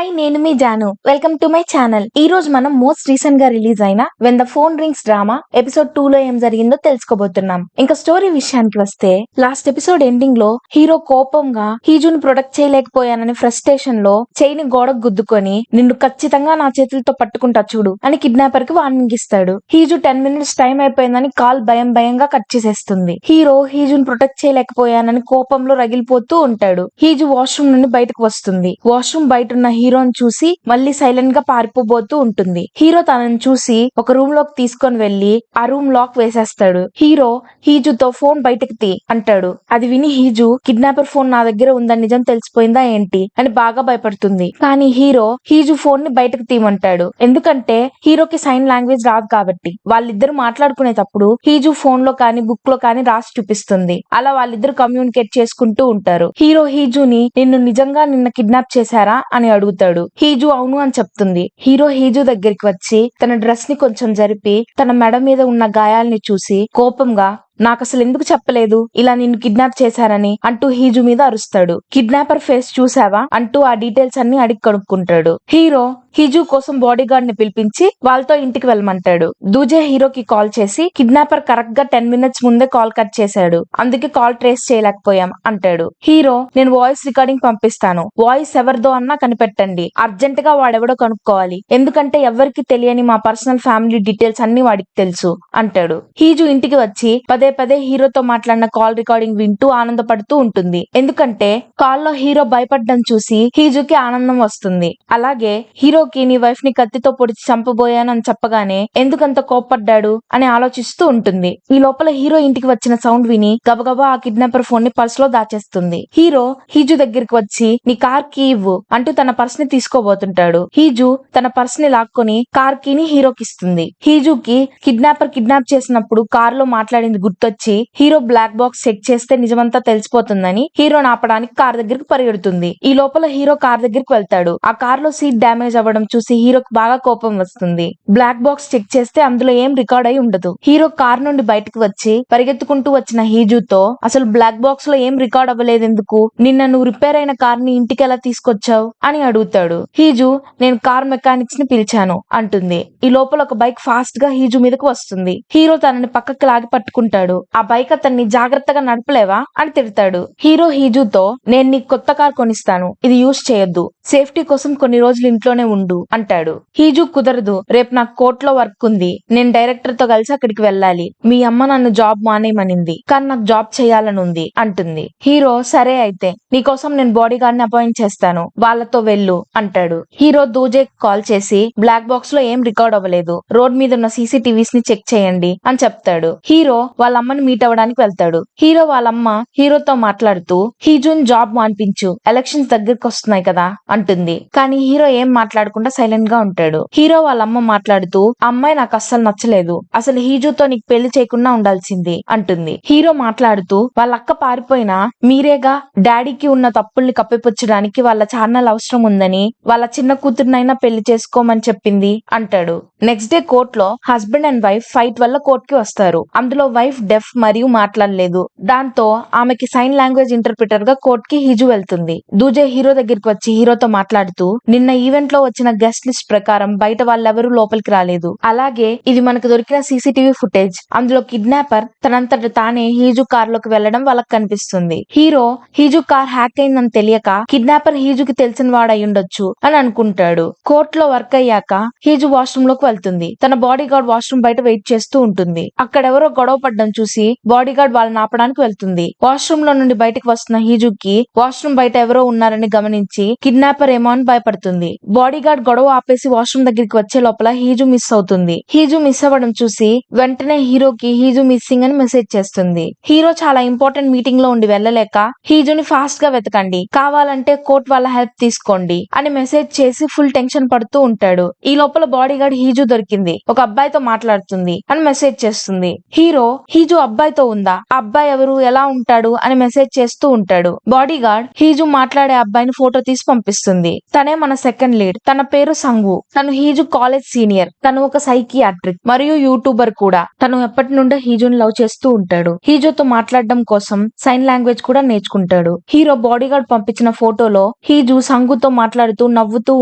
Hi, నేను మీ Jaanu. Welcome to my channel. ఈ రోజు మనం మోస్ట్ రీసెంట్ గా రిలీజ్ అయిన when the phone rings drama episode 2 లో ఏం జరిగిందో తెలుసుకోబోతున్నాం. ఇంకా స్టోరీ విషయానికి వస్తే, లాస్ట్ ఎపిసోడ్ ఎండింగ్ లో హీరో కోపంగా హీజుని ప్రొటెక్ట్ చేయలేకపోయానని ఫ్రస్ట్రేషన్ లో చైని గోడకు గుద్దుకొని, నిన్ను ఖచ్చితంగా నా చేతులతో పట్టుకుంటా చూడు అని కిడ్నాపర్ కి వార్నింగ్ ఇస్తాడు. హీజు 10 minutes టైం అయిపోయిందని కాల్ భయంగా కట్ చేసేస్తుంది. హీరో హీజుని ప్రొటెక్ట్ చేయలేకపోయానని కోపంలో రగిలిపోతూ ఉంటాడు. హీజు వాష్రూమ్ నుండి బయటకు వస్తుంది. వాష్రూమ్ బయట ఉన్న హీరోని చూసి మళ్ళీ సైలెంట్ గా పారిపోబోతూ ఉంటుంది. హీరో తనని చూసి ఒక రూమ్ లోకి తీసుకొని వెళ్లి ఆ రూమ్ లాక్ వేసేస్తాడు. హీరో హీజుతో ఫోన్ బయటకు తీ అంటాడు. అది విని హీజు, కిడ్నాపర్ ఫోన్ నా దగ్గర ఉందని నిజం తెలిసిపోయిందా ఏంటి అని బాగా భయపడుతుంది. కానీ హీరో హీజు ఫోన్ ని బయటకు తీయమంటాడు. ఎందుకంటే హీరోకి సైన్ లాంగ్వేజ్ రాదు కాబట్టి. వాళ్ళిద్దరు మాట్లాడుకునేటప్పుడు హీజు ఫోన్ లో కానీ బుక్ లో కానీ రాసి చూపిస్తుంది. అలా వాళ్ళిద్దరు కమ్యూనికేట్ చేసుకుంటూ ఉంటారు. హీరో హీజుని, నిన్ను నిజంగా నిన్న కిడ్నాప్ చేశారా అని అడుగుతాడు. హీజు అవును అని చెప్తుంది. హీరో హీజు దగ్గరికి వచ్చి తన డ్రెస్ ని కొంచెం జరిపి తన మెడ మీద ఉన్న గాయాల్ని చూసి కోపంగా, నాకు అసలు ఎందుకు చెప్పలేదు ఇలా నిన్ను కిడ్నాప్ చేశారని అంటూ హీజు మీద అరుస్తాడు. కిడ్నాపర్ ఫేస్ చూసావా అంటూ ఆ డీటెయిల్స్ అన్ని అడిగి కనుక్కుంటాడు. హీరో హీజు కోసం బాడీ గార్డ్ ని పిలిపించి వాళ్ళతో ఇంటికి వెళ్ళమంటాడు. దూజే హీరోకి కాల్ చేసి, కిడ్నాపర్ కరెక్ట్ గా 10 minutes ముందే కాల్ కట్ చేశాడు, అందుకే కాల్ ట్రేస్ చేయలేకపోయాం అంటాడు. హీరో, నేను వాయిస్ రికార్డింగ్ పంపిస్తాను, వాయిస్ ఎవరిదో అన్నా కనిపెట్టండి, అర్జెంట్ గా వాడెవడో కనుక్కోవాలి, ఎందుకంటే ఎవరికి తెలియని మా పర్సనల్ ఫ్యామిలీ డీటెయిల్స్ అన్ని వాడికి తెలుసు అంటాడు. హీజు ఇంటికి వచ్చి పదే హీరోతో మాట్లాడిన కాల్ రికార్డింగ్ వింటూ ఆనందపడుతూ ఉంటుంది. ఎందుకంటే కాల్లో హీరో భయపడ్డం చూసి హీజుకి ఆనందం వస్తుంది. అలాగే హీరోకి నీ వైఫ్ ని కత్తితో పొడిచి చంపబోయాను అని చెప్పగానే ఎందుకంత కోప్పడ్డాడు అని ఆలోచిస్తూ ఉంటుంది. ఈ లోపల హీరో ఇంటికి వచ్చిన సౌండ్ విని గబగబా ఆ కిడ్నాపర్ ఫోన్ ని పర్స్ లో దాచేస్తుంది. హీరో హీజు దగ్గరికి వచ్చి నీ కార్ కీ ఇవ్వు అంటూ తన పర్స్ ని తీసుకోబోతుంటాడు. హీజు తన పర్స్ ని లాక్కొని కార్ కీని హీరోకి ఇస్తుంది. హీజుకి కిడ్నాప్ చేసినప్పుడు కార్ లో మాట్లాడింది గుర్తొచ్చి హీరో బ్లాక్ బాక్స్ చెక్ చేస్తే నిజమంతా తెలిసిపోతుందని హీరోని ఆపడానికి కార్ దగ్గరికి పరిగెడుతుంది. ఈ లోపల హీరో కార్ దగ్గరికి వెళ్తాడు. ఆ కార్ లో సీట్ డ్యామేజ్ అవ్వడం చూసి హీరోకి బాగా కోపం వస్తుంది. బ్లాక్ బాక్స్ చెక్ చేస్తే అందులో ఏం రికార్డ్ అయి ఉండదు. హీరో కార్ నుండి బయటకు వచ్చి పరిగెత్తుకుంటూ వచ్చిన హీజుతో, అసలు బ్లాక్ బాక్స్ లో ఏం రికార్డ్ అవ్వలేదు ఎందుకు, నిన్న నువ్వు రిపేర్ అయిన కార్ ని ఇంటికి ఎలా తీసుకొచ్చావు అని అడుగుతాడు. హీజు, నేను కార్ మెకానిక్స్ ని పిలిచాను అంటుంది. ఈ లోపల ఒక బైక్ ఫాస్ట్ గా హీజు మీదకు వస్తుంది. హీరో తనని పక్కకి లాగి పట్టుకుంటాడు. ఆ బైక్ అతన్ని జాగ్రత్తగా నడపలేవా అని తిడతాడు. హీరో హీజుతో, నేను నీకు కొత్త కార్ కొనిస్తాను, ఇది యూజ్ చేయొద్దు, సేఫ్టీ కోసం కొన్ని రోజులు ఇంట్లోనే ఉండు అంటాడు. హీజు, కుదరదు, రేపు నాకు కోర్టులో వర్క్ ఉంది, నేను డైరెక్టర్ తో కలిసి అక్కడికి వెళ్ళాలి, మీ అమ్మ నన్ను జాబ్ మానేయమనింది, కానీ నాకు జాబ్ చేయాలని ఉంది అంటుంది. హీరో, సరే అయితే నీకోసం నేను బాడీ గార్డ్ ని అపాయింట్ చేస్తాను, వాళ్ళతో వెళ్ళు అంటాడు. హీరో దూజే కాల్ చేసి బ్లాక్ బాక్స్ లో ఏం రికార్డ్ అవ్వలేదు, రోడ్ మీద ఉన్న సీసీటీవీస్ ని చెక్ చేయండి అని చెప్తాడు. హీరో వాళ్ళ అమ్మని మీట్ అవ్వడానికి వెళ్తాడు. హీరో వాళ్ళమ్మ హీరోతో మాట్లాడుతూ, హీజున్ జాబ్ మాన్పించు, ఎలక్షన్స్ దగ్గరకు వస్తున్నాయి కదా అంటుంది. కానీ హీరో ఏం మాట్లాడకుండా సైలెంట్ గా ఉంటాడు. హీరో వాళ్ళమ్మ మాట్లాడుతూ, అమ్మాయి నాకు అస్సలు నచ్చలేదు, అసలు హీజుతో నీకు పెళ్లి చేయకుండా ఉండాల్సింది అంటుంది. హీరో మాట్లాడుతూ, వాళ్ళ అక్క పారిపోయినా మీరేగా డాడీకి ఉన్న తప్పుల్ని కప్పిపుచ్చడానికి వాళ్ళ ఛానల్ అవసరం ఉందని వాళ్ళ చిన్న కూతురునైనా పెళ్లి చేసుకోమని చెప్పింది అంటాడు. నెక్స్ట్ డే కోర్టులో హస్బెండ్ అండ్ వైఫ్ ఫైట్ వల్ల కోర్టుకి వస్తారు. అందులో వైఫ్ డెఫ్ మరియు మాట్లాడలేదు. దాంతో ఆమెకి సైన్ లాంగ్వేజ్ ఇంటర్ప్రిటర్ గా కోర్ట్ కి హీజు వెళ్తుంది. దూజే హీరో దగ్గరికి వచ్చి హీరోతో మాట్లాడుతూ, నిన్న ఈవెంట్ లో వచ్చిన గెస్ట్ లిస్ట్ ప్రకారం బయట వాళ్ళెవరూ లోపలికి రాలేదు, అలాగే ఇది మనకు దొరికిన సీసీటీవీ ఫుటేజ్, అందులో కిడ్నాపర్ తనంతట తానే హీజు కార్ లోకి వెళ్లడం వాళ్ళకి కనిపిస్తుంది. హీరో హీజు కార్ హ్యాక్ అయిందని తెలియక కిడ్నాపర్ హీజుకి తెలిసిన వాడు అయి ఉండొచ్చు అని అనుకుంటాడు. కోర్టులో వర్క్ అయ్యాక హీజు వాష్రూమ్ లోకి వెళ్తుంది. తన బాడీ గార్డ్ వాష్రూమ్ బయట వెయిట్ చేస్తూ ఉంటుంది. అక్కడెవరో గొడవ పడ్డం చూసి బాడీ గార్డ్ వాళ్ళని ఆపడానికి వెళ్తుంది. వాష్రూమ్ లో నుండి బయటకు వస్తున్న హీజుకి వాష్రూమ్ బయట ఎవరో ఉన్నారని గమనించి కిడ్నాపర్ ఏమో అని భయపడుతుంది. బాడీ గార్డ్ గొడవ ఆపేసి వాష్రూమ్ దగ్గరికి వచ్చే లోపల హీజు మిస్ అవుతుంది. హీజు మిస్ అవ్వడం చూసి వెంటనే హీరోకి హీజు మిస్సింగ్ అని మెసేజ్ చేస్తుంది. హీరో చాలా ఇంపార్టెంట్ మీటింగ్ లో ఉండి వెళ్ళలేక, హీజుని ఫాస్ట్ గా వెతకండి, కావాలంటే కోర్ట్ వాళ్ళ హెల్ప్ తీసుకోండి అని మెసేజ్ చేసి ఫుల్ టెన్షన్ పడుతూ ఉంటాడు. ఈ లోపల బాడీ గార్డ్ హీజు దొరికింది, ఒక అబ్బాయితో మాట్లాడుతుంది అని మెసేజ్ చేస్తుంది. హీరో హీజు అబ్బాయితో ఉందా, ఆ అబ్బాయి ఎవరు, ఎలా ఉంటాడు అని మెసేజ్ చేస్తూ ఉంటాడు. బాడీ గార్డ్ హీజు మాట్లాడే అబ్బాయిని ఫోటో తీసి పంపిస్తుంది. తనే మన సెకండ్ లీడ్. తన పేరు సంగు. తను హీజు కాలేజ్ సీనియర్. తను ఒక సైకియాట్రిక్ మరియు యూట్యూబర్ కూడా. తను ఎప్పటి నుండో హీజుని లవ్ చేస్తూ ఉంటాడు. హీజుతో మాట్లాడడం కోసం సైన్ లాంగ్వేజ్ కూడా నేర్చుకుంటాడు. హీరో బాడీ గార్డ్ పంపించిన ఫోటోలో హీజు సంగుతో మాట్లాడుతూ నవ్వుతూ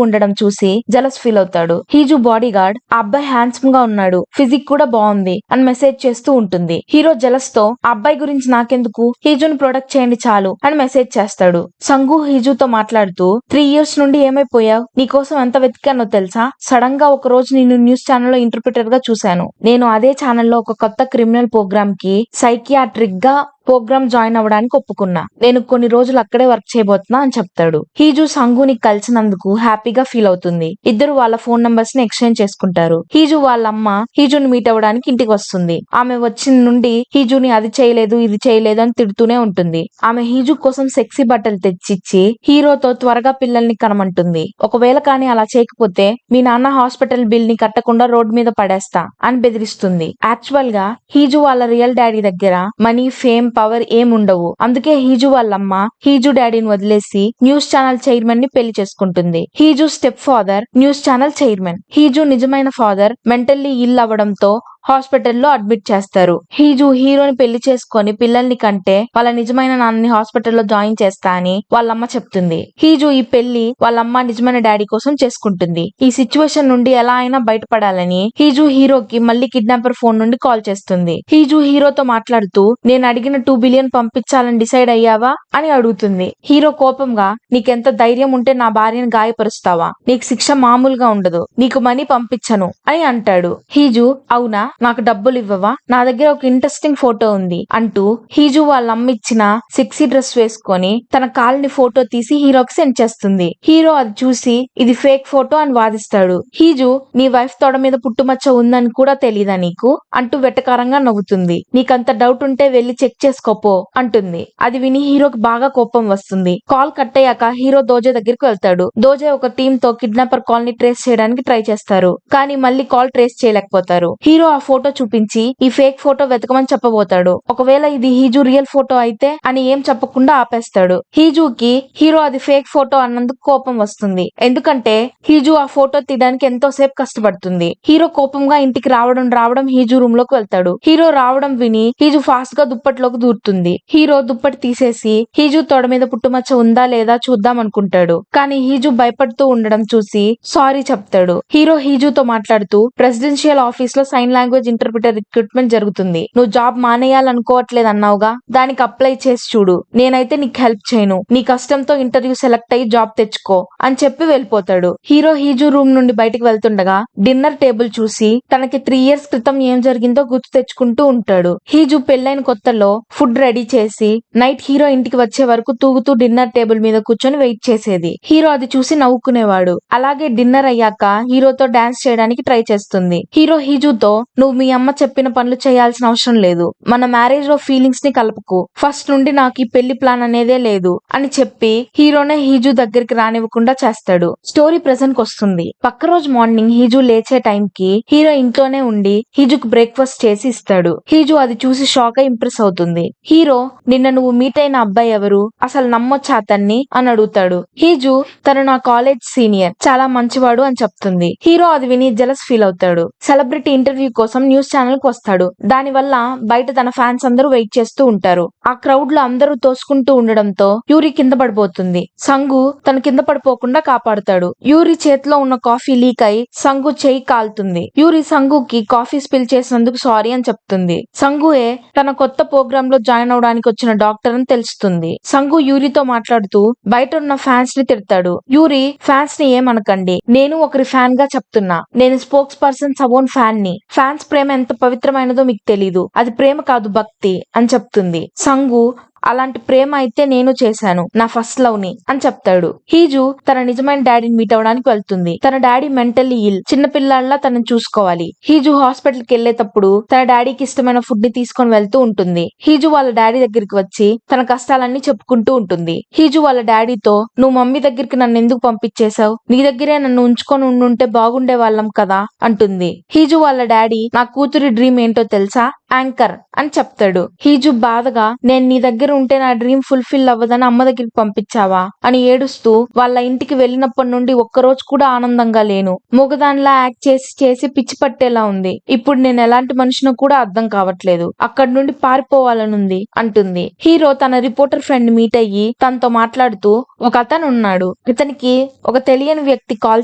ఉండడం చూసి జలస్ ఫీల్ అవుతాడు. హీజు బాడీ గార్డ్ ఆ అబ్బాయి హ్యాండ్సమ్ గా ఉన్నాడు, ఫిజిక్ కూడా బాగుంది అని మెసేజ్ చేస్తూ ఉంటుంది. హీరో జలస్ తో ఆ అబ్బాయి గురించి నాకెందుకు, హీజుని ప్రొటెక్ట్ చేయండి చాలు అని మెసేజ్ చేస్తాడు. సంగు హీజుతో మాట్లాడుతూ 3 years నుండి ఏమైపోయావు, నీకోసం ఎంత వెతికానో తెలుసా, సడన్ గా ఒక రోజు నేను న్యూస్ ఛానల్లో ఇంటర్ప్రిటర్ గా చూశాను. నేను అదే ఛానల్లో ఒక కొత్త క్రిమినల్ ప్రోగ్రామ్ కి సైకియాట్రిక్ గా ప్రోగ్రామ్ జాయిన్ అవ్వడానికి ఒప్పుకున్నా. నేను కొన్ని రోజులు అక్కడే వర్క్ చేయబోతున్నా అని చెప్తాడు. హీజు సంగుని కలిసినందుకు హ్యాపీగా ఫీల్ అవుతుంది. ఇద్దరు వాళ్ళ ఫోన్ నంబర్స్ ని ఎక్స్చేంజ్ చేసుకుంటారు. హీజు వాళ్ళమ్మ హీజుని మీట్ అవ్వడానికి ఇంటికి వస్తుంది. ఆమె వచ్చిన నుండి హీజుని అది చేయలేదు ఇది చేయలేదు అని తిడుతూనే ఉంటుంది. ఆమె హీజు కోసం సెక్సీ బట్టలు తెచ్చిచ్చి హీరోతో త్వరగా పిల్లల్ని కనమంటుంది. ఒకవేళ కానీ అలా చేయకపోతే మీ నాన్న హాస్పిటల్ బిల్ ని కట్టకుండా రోడ్ మీద పడేస్తా అని బెదిరిస్తుంది. యాక్చువల్ గా హీజు వాళ్ళ రియల్ డాడీ దగ్గర మనీ, ఫేమ్, పవర్ ఏముండవు. అందుకే హీజు వాళ్ళమ్మ హీజు డాడీని వదిలేసి న్యూస్ ఛానల్ చైర్మన్ ని పెళ్లి చేసుకుంటుంది. Heeju step father news channel chairman. Heeju నిజమైన ఫాదర్ మెంటల్లీ ఇల్ అవ్వడంతో హాస్పిటల్లో అడ్మిట్ చేస్తారు. హీజు హీరోని పెళ్లి చేసుకొని పిల్లల్ని కంటే వాళ్ళ నిజమైన నాన్నని హాస్పిటల్లో జాయిన్ చేస్తా అని వాళ్ళమ్మ చెప్తుంది. హీజు ఈ పెళ్లి వాళ్ళమ్మ నిజమైన డాడీ కోసం చేసుకుంటుంది. ఈ సిచ్యువేషన్ నుండి ఎలా అయినా బయటపడాలని హీజు హీరోకి మళ్ళీ కిడ్నాపర్ ఫోన్ నుండి కాల్ చేస్తుంది. హీజు హీరోతో మాట్లాడుతూ నేను అడిగిన 2 billion పంపించాలని డిసైడ్ అయ్యావా అని అడుగుతుంది. హీరో కోపంగా నీకెంత ధైర్యం ఉంటే నా భార్యను గాయపరుస్తావా, నీకు శిక్ష మామూలుగా ఉండదు, నీకు మనీ పంపించను అని అంటాడు. హీజు అవునా, నాకు డబ్బులు ఇవ్వవా, నా దగ్గర ఒక ఇంట్రెస్టింగ్ ఫోటో ఉంది అంటూ హీజు వాళ్ళ అమ్మ ఇచ్చిన సెక్సీ డ్రెస్ వేసుకొని తన కాల్ని ఫోటో తీసి హీరోకి సెండ్ చేస్తుంది. హీరో అది చూసి ఇది ఫేక్ ఫోటో అని వాదిస్తాడు. హీజు నీ వైఫ్ తొడ మీద పుట్టుమచ్చ ఉందని కూడా తెలీదా నీకు అంటూ వెటకారంగా నవ్వుతుంది. నీకంత డౌట్ ఉంటే వెళ్లి చెక్ చేసుకోపో అంటుంది. అది విని హీరోకి బాగా కోపం వస్తుంది. కాల్ కట్ అయ్యాక హీరో దోజే దగ్గరికి వెళ్తాడు. దోజే ఒక టీమ్ తో కిడ్నాపర్ కాల్ ని ట్రేస్ చేయడానికి ట్రై చేస్తారు. కానీ మళ్ళీ కాల్ ట్రేస్ చేయలేకపోతారు. హీరో ఆ ఫోటో చూపించి ఈ ఫేక్ ఫోటో వెతకమని చెప్పబోతాడు. ఒకవేళ ఇది హీజు రియల్ ఫోటో అయితే అని ఏం చెప్పకుండా ఆపేస్తాడు. హీజుకి హీరో అది ఫేక్ ఫోటో అన్నందుకు కోపం వస్తుంది. ఎందుకంటే హీజు ఆ ఫోటో తీయడానికి ఎంతో సేపు కష్టపడుతుంది. హీరో కోపంగా ఇంటికి రావడం హీజు రూమ్ లోకి వెళ్తాడు. హీరో రావడం విని హీజు ఫాస్ట్ గా దుప్పట్లోకి దూరుతుంది. హీరో దుప్పటి తీసేసి హీజు తొడ మీద పుట్టుమచ్చ ఉందా లేదా చూద్దాం అనుకుంటాడు. కానీ హీజు భయపడుతూ ఉండడం చూసి సారీ చెప్తాడు. హీరో హీజుతో మాట్లాడుతూ ప్రెసిడెన్షియల్ ఆఫీస్ లో సైన్ లాంగ్వేజ్ ఇంటర్ప్రిటర్ రిక్రూట్మెంట్ జరుగుతుంది. నువ్వు జాబ్ మానేయాలనుకోవట్లేదు అన్నావుగా, దానికి అప్లై చేసి చూడు, నేనైతే నీకు హెల్ప్ చేయను, నీ కష్టంతో ఇంటర్వ్యూ సెలెక్ట్ అయ్యి జాబ్ తెచ్చుకో అని చెప్పి వెళ్ళిపోతాడు. హీరో హీజు రూమ్ నుండి బయటకు వెళ్తుండగా డిన్నర్ టేబుల్ చూసి తనకి 3 years క్రితం ఏం జరిగిందో గుర్తు తెచ్చుకుంటూ ఉంటాడు. హీజు పెళ్లైన కొత్తలో ఫుడ్ రెడీ చేసి నైట్ హీరో ఇంటికి వచ్చే వరకు తూగుతూ డిన్నర్ టేబుల్ మీద కూర్చొని వెయిట్ చేసేది. హీరో అది చూసి నవ్వుకునేవాడు. అలాగే డిన్నర్ అయ్యాక హీరోతో డాన్స్ చేయడానికి ట్రై చేస్తుంది. హీరో హీజుతో నువ్వు మీ అమ్మ చెప్పిన పనులు చేయాల్సిన అవసరం లేదు, మన మ్యారేజ్ లో ఫీలింగ్స్ ని కలుపుకు, ఫస్ట్ నుండి నాకు ఈ పెళ్లి ప్లాన్ అనేదే లేదు అని చెప్పి హీరోనే హీజు దగ్గరికి రానివ్వకుండా చేస్తాడు. స్టోరీ ప్రెజెంట్ కి వస్తుంది. పక్క రోజు మార్నింగ్ హీజు లేచే టైం కి హీరో ఇంట్లోనే ఉండి హీజుకు బ్రేక్ఫాస్ట్ చేసి ఇస్తాడు. హీజు అది చూసి షాక్ అయి ఇంప్రెస్ అవుతుంది. హీరో నిన్న నువ్వు మీట్ అయిన అబ్బాయి ఎవరు, అసలు నమ్మొచ్చా అతన్ని అని అడుగుతాడు. హీజు తను నా కాలేజ్ సీనియర్, చాలా మంచివాడు అని చెప్తుంది. హీరో అది విని జెలస్ ఫీల్ అవుతాడు. సెలబ్రిటీ ఇంటర్వ్యూ కోసం న్యూస్ ఛానల్ కు వస్తాడు. దాని వల్ల బయట తన ఫ్యాన్స్ అందరూ వెయిట్ చేస్తూ ఉంటారు. ఆ క్రౌడ్ లో అందరూ తోసుకుంటూ ఉండడంతో యూరి కింద పడిపోతుంది. సంగు తను కింద పడిపోకుండా కాపాడుతాడు. యూరి చేతిలో ఉన్న కాఫీ లీక్ అయి సంగు చెయ్యి కాలుతుంది. యూరి సంగుకి కాఫీ స్పిల్ చేసినందుకు సారీ అని చెప్తుంది. సంగుయే తన కొత్త ప్రోగ్రామ్ లో జాయిన్ అవడానికి వచ్చిన డాక్టర్ అని తెలుస్తుంది. సంగు యూరితో మాట్లాడుతూ బయట ఉన్న ఫ్యాన్స్ ని తిడతాడు. యూరి ఫ్యాన్స్ ని ఏమనకండి, నేను ఒకరి ఫ్యాన్ గా చెప్తున్నా, నేను స్పోక్స్ పర్సన్ సవోన్ ఫ్యాన్ ని, ఫ్యాన్స్ ప్రేమ ఎంత పవిత్రమైనదో మీకు తెలీదు, అది ప్రేమ కాదు భక్తి అని చెప్తుంది. సంగు అలాంటి ప్రేమ అయితే నేను చేశాను, నా ఫస్ట్ లవ్ ని అని చెప్తాడు. హీజు తన నిజమైన డాడీని మీట్ అవడానికి వెళ్తుంది. తన డాడీ మెంటల్లీ ఇల్, చిన్న పిల్లాళ్ళ తనని చూసుకోవాలి. హీజు హాస్పిటల్ కి వెళ్లేటప్పుడు తన డాడీకి ఇష్టమైన ఫుడ్ ని తీసుకొని వెళ్తూ ఉంటుంది. హీజు వాళ్ళ డాడీ దగ్గరికి వచ్చి తన కష్టాలన్నీ చెప్పుకుంటూ ఉంటుంది. హీజు వాళ్ళ డాడీతో, నువ్వు మమ్మీ దగ్గరికి నన్ను ఎందుకు పంపించేశావు, నీ దగ్గరే నన్ను ఉంచుకొని ఉండుంటే బాగుండే వాళ్ళం కదా అంటుంది. హీజు వాళ్ళ డాడీ, నా కూతురి డ్రీమ్ ఏంటో తెలుసా, యాంకర్ అని చెప్తాడు. హీజు బాధగా, నేను నీ దగ్గర ఉంటే నా డ్రీమ్ ఫుల్ఫిల్ అవ్వదని అమ్మ దగ్గరికి పంపించావా అని ఏడుస్తూ, వాళ్ళ ఇంటికి వెళ్ళినప్పటి నుండి ఒక్కరోజు కూడా ఆనందంగా లేను, మూగదానిలా యాక్ట్ చేసి చేసి పిచ్చి పట్టేలా ఉంది, ఇప్పుడు నేను ఎలాంటి మనిషినో కూడా అర్థం కావట్లేదు, అక్కడి నుండి పారిపోవాలనుంది అంటుంది. హీరో తన రిపోర్టర్ ఫ్రెండ్ మీట్ అయ్యి తనతో మాట్లాడుతూ, ఒక అతను ఉన్నాడు, ఇతనికి ఒక తెలియని వ్యక్తి కాల్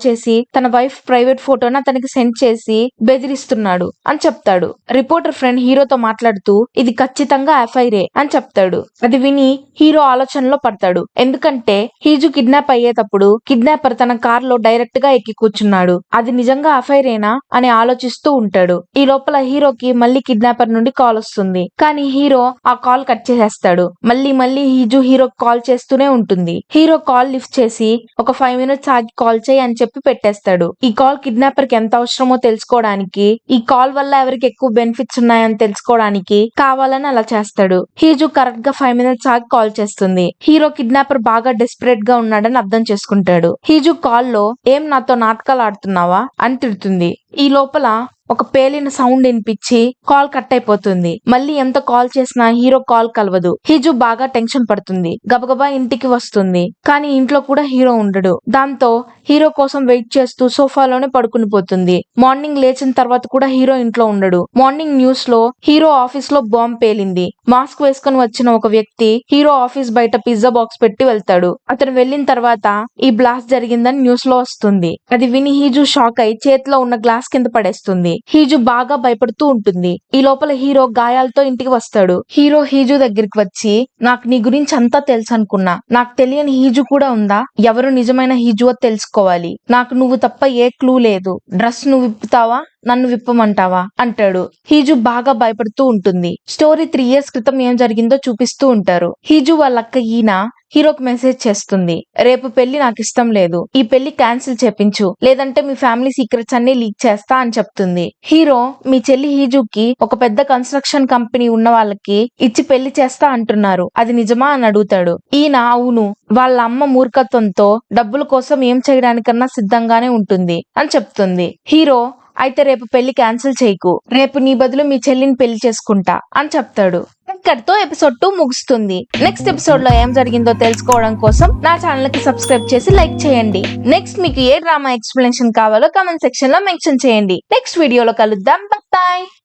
చేసి తన వైఫ్ ప్రైవేట్ ఫోటోని అతనికి సెండ్ చేసి బెదిరిస్తున్నాడు అని చెప్తాడు. రిపోర్టర్ ఫ్రెండ్ హీరోతో మాట్లాడుతూ, ఇది ఖచ్చితంగా ఎఫ్ఐఆర్ అని చెప్తాడు. అది విని హీరో ఆలోచనలో పడతాడు. ఎందుకంటే హీజు కిడ్నాప్ అయ్యేటప్పుడు కిడ్నాపర్ తన కార్ లో డైరెక్ట్ గా ఎక్కి కూర్చున్నాడు, అది నిజంగా ఎఫ్ఐఆర్ అని ఆలోచిస్తూ ఉంటాడు. ఈ లోపల హీరోకి మళ్ళీ కిడ్నాపర్ నుండి కాల్ వస్తుంది. కానీ హీరో ఆ కాల్ కట్ చేసేస్తాడు. మళ్ళీ హీజు హీరో కాల్ చేస్తూనే ఉంటుంది. హీరో కాల్ లిఫ్ట్ చేసి, ఒక 5 minutes ఆగి కాల్ చేయి అని చెప్పి పెట్టేస్తాడు. ఈ కాల్ కిడ్నాపర్ కి ఎంత అవసరమో తెలుసుకోవడానికి, ఈ కాల్ వల్ల ఎవరికి ఎక్కువ బెనిఫిట్స్ ఉన్నాయని తెలుసుకోవడానికి కావాలని అలా చేస్తాడు. హీజు కరెక్ట్ గా 5 minutes ఆగి కాల్ చేస్తుంది. హీరో కిడ్నాపర్ బాగా డెస్పరేట్ గా ఉన్నాడని అర్థం చేసుకుంటాడు. హీజు కాల్ లో, ఏం నాతో నాటకాలు ఆడుతున్నావా అని తిడుతుంది. ఈ లోపల ఒక పేలిన సౌండ్ వినిపించి కాల్ కట్ అయిపోతుంది. మళ్ళీ ఎంత కాల్ చేసినా హీరో కాల్ కలవదు. హీజు బాగా టెన్షన్ పడుతుంది. గబగబా ఇంటికి వస్తుంది. కానీ ఇంట్లో కూడా హీరో ఉండడు. దాంతో హీరో కోసం వెయిట్ చేస్తూ సోఫాలోనే పడుకుని పోతుంది. మార్నింగ్ లేచిన తర్వాత కూడా హీరో ఇంట్లో ఉండడు. మార్నింగ్ న్యూస్ లో హీరో ఆఫీస్ లో బాంబ్ పేలింది, మాస్క్ వేసుకుని వచ్చిన ఒక వ్యక్తి హీరో ఆఫీస్ బయట పిజ్జా బాక్స్ పెట్టి వెళ్తాడు. అతను వెళ్లిన తర్వాత ఈ బ్లాస్ట్ జరిగిందని న్యూస్ లో వస్తుంది. అది విని హీజు షాక్ అయి చేతిలో ఉన్న గ్లాస్ కింద పడేస్తుంది. హీజు బాగా భయపడుతూ ఉంటుంది. ఈ లోపల హీరో గాయాలతో ఇంటికి వస్తాడు. హీరో హీజు దగ్గరికి వచ్చి, నాకు నీ గురించి అంతా తెలుసు అనుకున్నా, నాకు తెలియని హీజు కూడా ఉందా, ఎవరు నిజమైన హీజువో తెలుసుకోవాలి, నాకు నువ్వు తప్ప ఏ క్లూ లేదు, డ్రెస్ నువ్వు విప్పుతావా, నన్ను విప్పమంటావా అంటాడు. హీజు బాగా భయపడుతూ ఉంటుంది. స్టోరీ 3 years క్రితం ఏం జరిగిందో చూపిస్తూ ఉంటారు. హీజు వాళ్ళ అక్క ఈయన హీరోకి మెసేజ్ చేస్తుంది, రేపు పెళ్లి నాకు ఇష్టం లేదు, ఈ పెళ్లి క్యాన్సిల్ చేపించు, లేదంటే మీ ఫ్యామిలీ సీక్రెట్స్ అన్ని లీక్ చేస్తా అని చెప్తుంది. హీరో, మీ చెల్లి హీజుకి ఒక పెద్ద కన్స్ట్రక్షన్ కంపెనీ ఉన్న వాళ్ళకి ఇచ్చి పెళ్లి చేస్తా అంటున్నారు, అది నిజమా అని అడుగుతాడు. ఈయన, అవును, వాళ్ళ అమ్మ మూర్ఖత్వంతో డబ్బుల కోసం ఏం చేయడానికన్నా సిద్ధంగానే ఉంటుంది అని చెప్తుంది. హీరో, అయితే రేపు పెళ్లి క్యాన్సిల్ చేయకు, రేపు నీ బదులు మీ చెల్లిని పెళ్లి చేసుకుంటా అని చెప్తాడు. ఇక్కడితో ఎపిసోడ్ 2 ముగుస్తుంది. నెక్స్ట్ ఎపిసోడ్ లో ఏం జరిగిందో తెలుసుకోవడం కోసం నా ఛానల్ కి సబ్స్క్రైబ్ చేసి లైక్ చేయండి. నెక్స్ట్ మీకు ఏ డ్రామా ఎక్స్ప్లెనేషన్ కావాలో కామెంట్ సెక్షన్ లో మెన్షన్ చేయండి. నెక్స్ట్ వీడియోలో కలుద్దాం. బై.